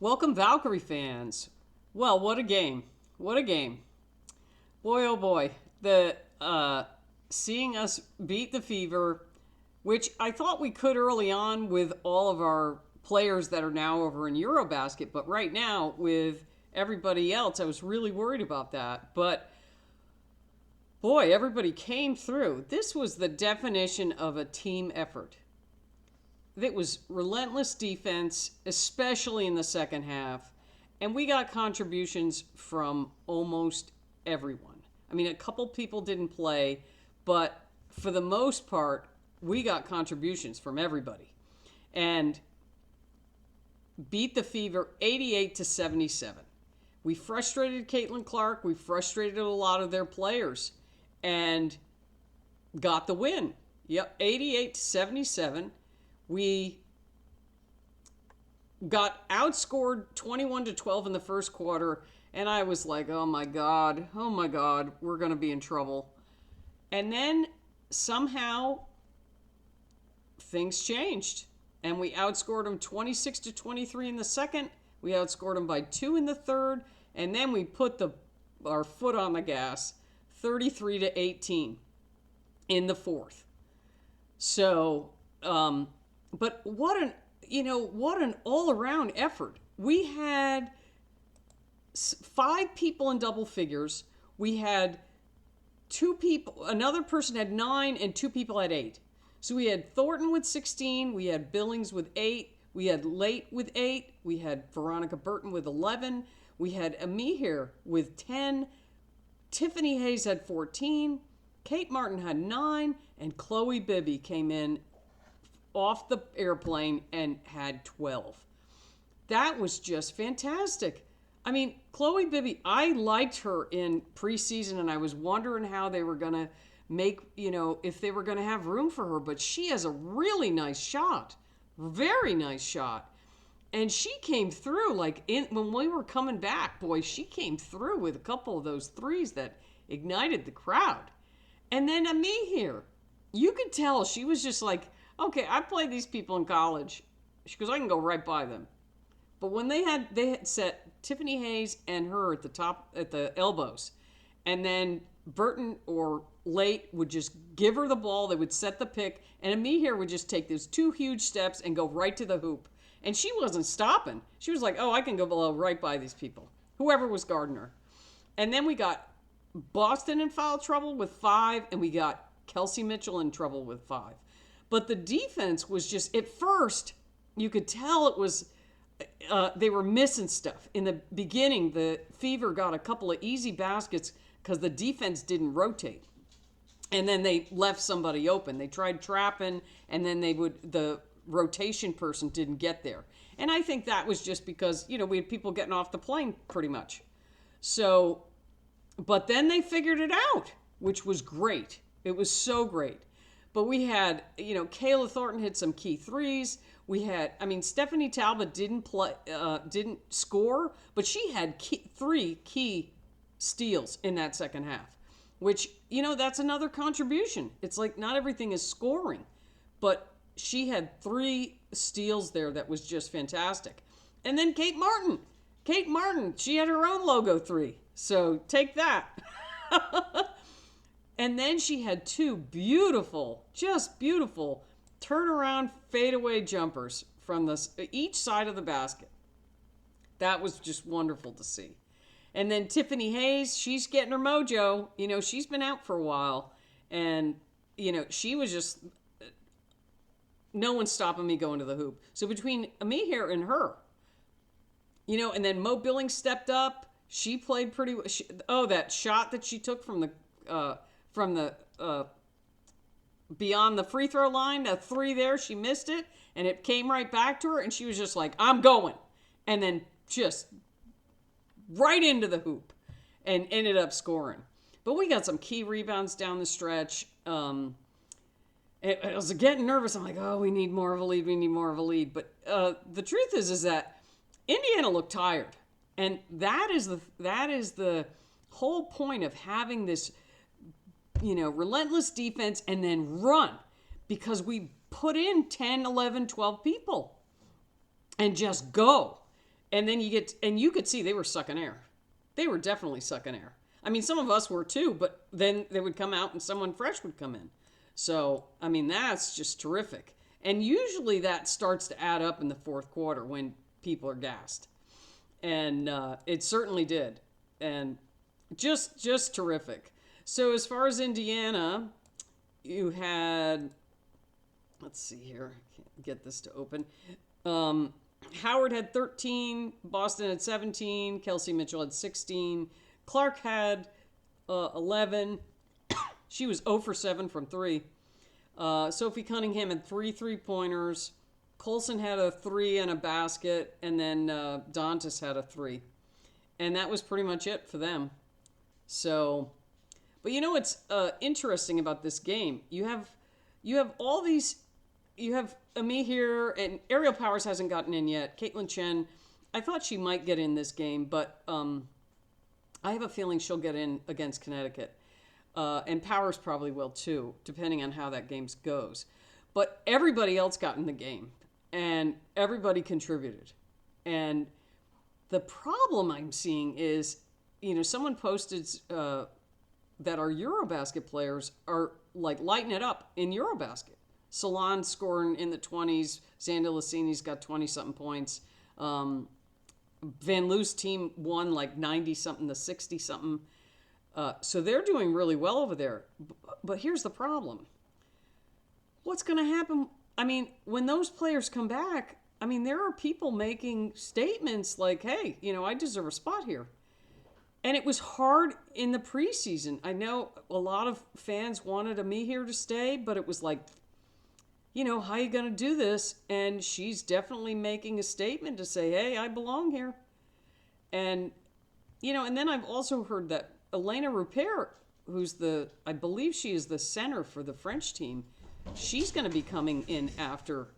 Welcome, Valkyrie fans. Well, what a game. What a game. Boy, oh boy. The seeing us beat the Fever, which I thought we could early on with all of our players that are now over in Eurobasket, but right now with everybody else, I was really worried about that. But boy, everybody came through. This was the definition of a team effort. It was relentless defense, especially in the second half. And we got contributions from almost everyone. I mean, a couple people didn't play, but for the most part, we got contributions from everybody. And beat the Fever 88-77. We frustrated Caitlin Clark. We frustrated a lot of their players and got the win. Yep, 88-77. We got outscored 21-12 in the first quarter, and I was like, oh my God, we're going to be in trouble. And then somehow things changed, and we outscored them 26-23 in the second. We outscored them by 2 in the third, and then we put our foot on the gas, 33-18 in the fourth. So, but what an all-around effort. We had 5 people in double figures. We had 2 people, another person had 9 and 2 people had 8. So we had Thornton with 16, we had Billings with 8, we had Late with 8, we had Veronica Burton with 11, we had Amihir with 10, Tiffany Hayes had 14, Kate Martin had 9, and Chloe Bibby came in off the airplane and had 12. That was just fantastic. I mean, Chloe Bibby, I liked her in preseason, and I was wondering how they were going to make, if they were going to have room for her, but she has a really nice shot. Very nice shot. And she came through, when we were coming back, boy, she came through with a couple of those threes that ignited the crowd. And then Amihir, you could tell she was just like, okay, I played these people in college. She goes, I can go right by them. But when they had set Tiffany Hayes and her at the top, at the elbows, and then Burton or Late would just give her the ball, they would set the pick, and Amihir would just take those 2 huge steps and go right to the hoop. And she wasn't stopping. She was like, oh, I can go below right by these people, whoever was guarding her. And then we got Boston in foul trouble with 5, and we got Kelsey Mitchell in trouble with 5. But the defense was just, at first, you could tell it was, they were missing stuff. In the beginning, the Fever got a couple of easy baskets because the defense didn't rotate. And then they left somebody open. They tried trapping, and then the rotation person didn't get there. And I think that was just because, we had people getting off the plane pretty much. So, but then they figured it out, which was great. It was so great. But we had, Kayla Thornton hit some key threes. We had, Stephanie Talbot didn't score, but she had 3 key steals in that second half, which, that's another contribution. It's like not everything is scoring, but she had 3 steals there that was just fantastic. And then Kate Martin, she had her own logo 3. So take that. And then she had 2 beautiful turnaround fadeaway jumpers from each side of the basket. That was just wonderful to see. And then Tiffany Hayes, she's getting her mojo. She's been out for a while. And, she was just, no one's stopping me going to the hoop. So between Amihir and her, and then Mo Billings stepped up. She played pretty well. That shot that she took from the beyond the free throw line, a 3 there, she missed it, and it came right back to her, and she was just like, I'm going. And then just right into the hoop and ended up scoring. But we got some key rebounds down the stretch. I was getting nervous. I'm like, oh, we need more of a lead. But the truth is that Indiana looked tired. And that is the whole point of having this, relentless defense and then run, because we put in 10, 11, 12 people and just go. And then you could see they were sucking air. They were definitely sucking air. I mean, some of us were too, but then they would come out and someone fresh would come in. So, I mean, that's just terrific. And usually that starts to add up in the fourth quarter when people are gassed. And it certainly did. And just terrific. So as far as Indiana, you had, let's see here, I can't get this to open. Howard had 13, Boston had 17, Kelsey Mitchell had 16, Clark had 11. She was 0 for 7 from 3. Sophie Cunningham had 3 3-pointers. Colson had a 3 and a basket, and then Dantas had a 3. And that was pretty much it for them. So, but you know what's interesting about this game? You have all these, you have Ami here, and Ariel Powers hasn't gotten in yet. Caitlin Chen, I thought she might get in this game, but I have a feeling she'll get in against Connecticut. And Powers probably will too, depending on how that game goes. But everybody else got in the game, and everybody contributed. And the problem I'm seeing is, someone posted that our Eurobasket players are like lighting it up in Eurobasket. Salon scoring in the 20s. Xander Lassini's got 20-something points. Van Loo's team won like 90-something to 60-something. So they're doing really well over there. But here's the problem. What's going to happen? I mean, when those players come back, I mean, there are people making statements like, hey, I deserve a spot here. And it was hard in the preseason. I know a lot of fans wanted me here to stay, but it was like, how are you going to do this? And she's definitely making a statement to say, hey, I belong here. And, and then I've also heard that Elena Rupert, who's I believe she is the center for the French team, she's going to be coming in after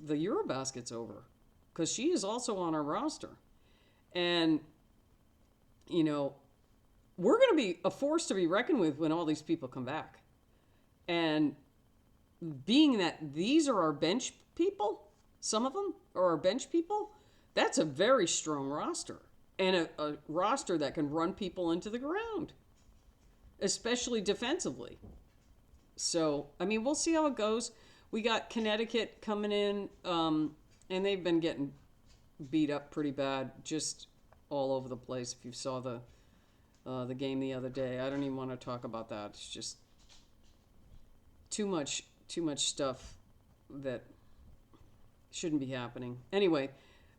the Eurobasket's over, because she is also on our roster. And, we're going to be a force to be reckoned with when all these people come back. And being that these are our bench people, some of them are our bench people, that's a very strong roster. And a roster that can run people into the ground, especially defensively. So, I mean, we'll see how it goes. We got Connecticut coming in, and they've been getting beat up pretty bad, just all over the place. If you saw the game the other day, I don't even want to talk about that. It's just too much stuff that shouldn't be happening. Anyway,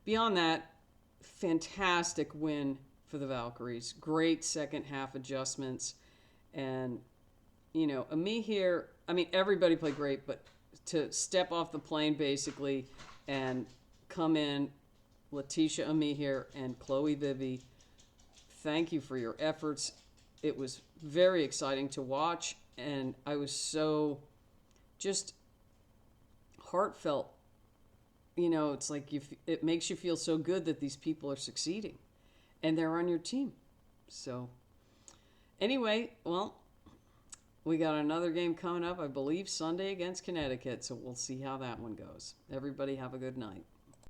beyond that, fantastic win for the Valkyries. Great second half adjustments. And, Ami here, I mean, everybody played great, but to step off the plane basically and come in, Letitia Ami here and Chloe Bibby, thank you for your efforts. It was very exciting to watch, and I was so just heartfelt. It's like it makes you feel so good that these people are succeeding and they're on your team. So anyway, well, we got another game coming up, I believe, Sunday against Connecticut. So we'll see how that one goes. Everybody have a good night.